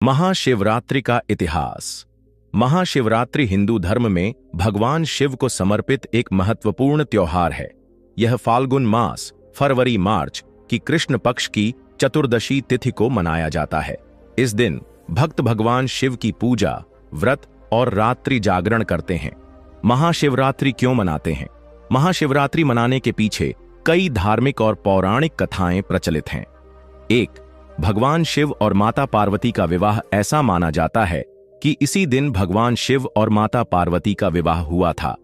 महाशिवरात्रि का इतिहास। महाशिवरात्रि हिंदू धर्म में भगवान शिव को समर्पित एक महत्वपूर्ण त्योहार है। यह फाल्गुन मास फरवरी मार्च की कृष्ण पक्ष की चतुर्दशी तिथि को मनाया जाता है। इस दिन भक्त भगवान शिव की पूजा, व्रत और रात्रि जागरण करते हैं। महाशिवरात्रि क्यों मनाते हैं? महाशिवरात्रि मनाने के पीछे कई धार्मिक और पौराणिक कथाएं प्रचलित हैं। 1. भगवान शिव और माता पार्वती का विवाह ऐसा माना जाता है कि इसी दिन भगवान शिव और माता पार्वती का विवाह हुआ था,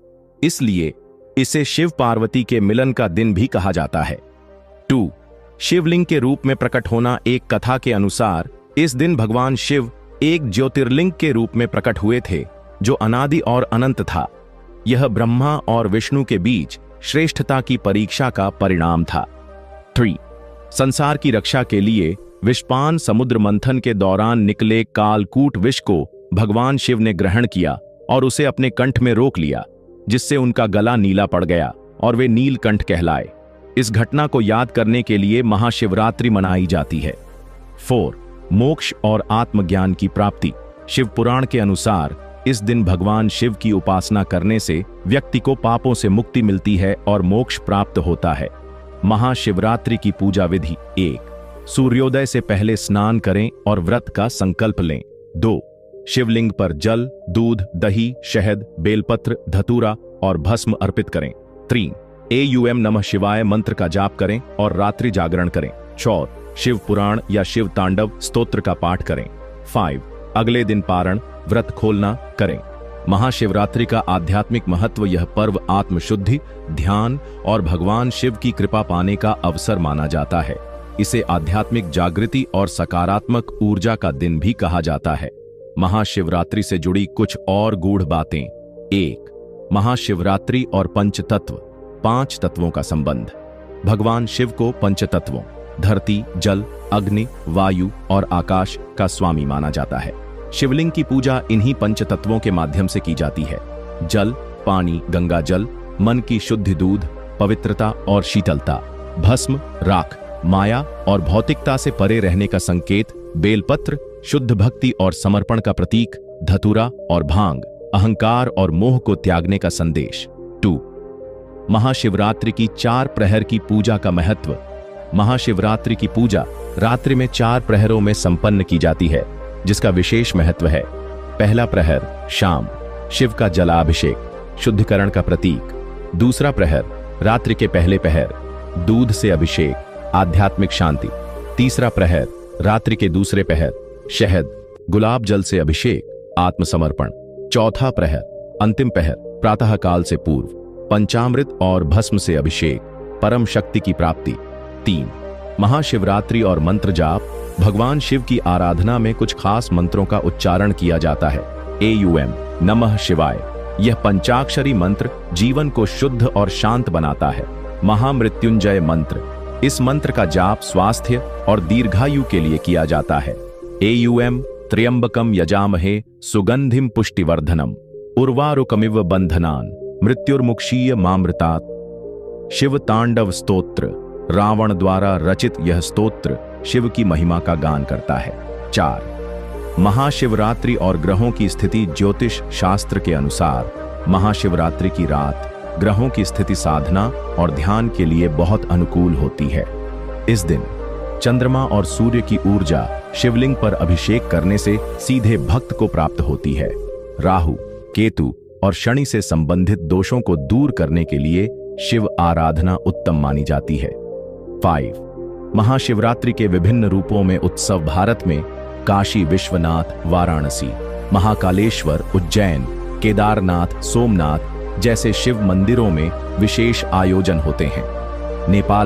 इसलिए इसे शिव पार्वती के मिलन का दिन भी कहा जाता है। 2. शिवलिंग के रूप में प्रकट होना। एक कथा के अनुसार इस दिन भगवान शिव एक ज्योतिर्लिंग के रूप में प्रकट हुए थे जो अनादि और अनंत था। यह ब्रह्मा और विष्णु के बीच श्रेष्ठता की परीक्षा का परिणाम था। 3. संसार की रक्षा के लिए विषपान समुद्र मंथन के दौरान निकले कालकूट विष को भगवान शिव ने ग्रहण किया और उसे अपने कंठ में रोक लिया, जिससे उनका गला नीला पड़ गया और वे नीलकंठ कहलाए। इस घटना को याद करने के लिए महाशिवरात्रि मनाई जाती है। 4. मोक्ष और आत्मज्ञान की प्राप्ति। शिव पुराण के अनुसार इस दिन भगवान शिव की उपासना करने से व्यक्ति को पापों से मुक्ति मिलती है और मोक्ष प्राप्त होता है। महाशिवरात्रि की पूजा विधि। 1. सूर्योदय से पहले स्नान करें और व्रत का संकल्प लें। 2. शिवलिंग पर जल, दूध, दही, शहद, बेलपत्र, धतूरा और भस्म अर्पित करें। 3. AUM नमः शिवाय मंत्र का जाप करें और रात्रि जागरण करें। 4. शिव पुराण या शिव तांडव स्तोत्र का पाठ करें। 5. अगले दिन पारण, व्रत खोलना करें। महाशिवरात्रि का आध्यात्मिक महत्व। यह पर्व आत्मशुद्धि, ध्यान और भगवान शिव की कृपा पाने का अवसर माना जाता है। इसे आध्यात्मिक जागृति और सकारात्मक ऊर्जा का दिन भी कहा जाता है। महाशिवरात्रि से जुड़ी कुछ और गूढ़ बातें। 1. महाशिवरात्रि और पंचतत्व। 5 तत्वों का संबंध। भगवान शिव को पंचतत्वों धरती, जल, अग्नि, वायु और आकाश का स्वामी माना जाता है। शिवलिंग की पूजा इन्हीं पंचतत्वों के माध्यम से की जाती है। जल, पानी, गंगा जल, मन की शुद्धि, दूध, पवित्रता और शीतलता। भस्म, राख, माया और भौतिकता से परे रहने का संकेत। बेलपत्र, शुद्ध भक्ति और समर्पण का प्रतीक। धतूरा और भांग, अहंकार और मोह को त्यागने का संदेश। 2. महाशिवरात्रि की 4 प्रहर की पूजा का महत्व। महाशिवरात्रि की पूजा रात्रि में 4 प्रहरों में संपन्न की जाती है, जिसका विशेष महत्व है। पहला प्रहर शाम, शिव का जलाभिषेक, शुद्धिकरण का प्रतीक। दूसरा प्रहर रात्रि के पहले पहर, दूध से अभिषेक, आध्यात्मिक शांति। तीसरा प्रहर रात्रि के दूसरे पहर, शहद, गुलाब जल से अभिषेक, आत्मसमर्पण। चौथा प्रहर अंतिम पहर, प्रातः काल से पूर्व, पंचामृत और भस्म से अभिषेक, परम शक्ति की प्राप्ति। 3. महाशिवरात्रि और मंत्र जाप। भगवान शिव की आराधना में कुछ खास मंत्रों का उच्चारण किया जाता है। AUM नमः शिवाय। यह पंचाक्षरी मंत्र जीवन को शुद्ध और शांत बनाता है। महामृत्युंजय मंत्र। इस मंत्र का जाप स्वास्थ्य और दीर्घायु के लिए किया जाता है। AUM त्र्यंबकम यजामहे सुगंधिम पुष्टिवर्धनम उर्वारुकमिव बंधनान मृत्युर्मुक्षीय मामृतात्। शिव तांडव स्तोत्र। रावण द्वारा रचित यह स्तोत्र शिव की महिमा का गान करता है। 4. महाशिवरात्रि और ग्रहों की स्थिति। ज्योतिष शास्त्र के अनुसार महाशिवरात्रि की रात ग्रहों की स्थिति साधना और ध्यान के लिए बहुत अनुकूल होती है। इस दिन चंद्रमा और सूर्य की ऊर्जा शिवलिंग पर अभिषेक करने से सीधे भक्त को प्राप्त होती है। राहु, केतु और शनि से संबंधित दोषों को दूर करने के लिए शिव आराधना उत्तम मानी जाती है। 5. महाशिवरात्रि के विभिन्न रूपों में उत्सव। भारत में काशी विश्वनाथ, वाराणसी, महाकालेश्वर, उज्जैन, केदारनाथ, सोमनाथ जैसे शिव मंदिरों में विशेष आयोजन होते हैं। नेपाल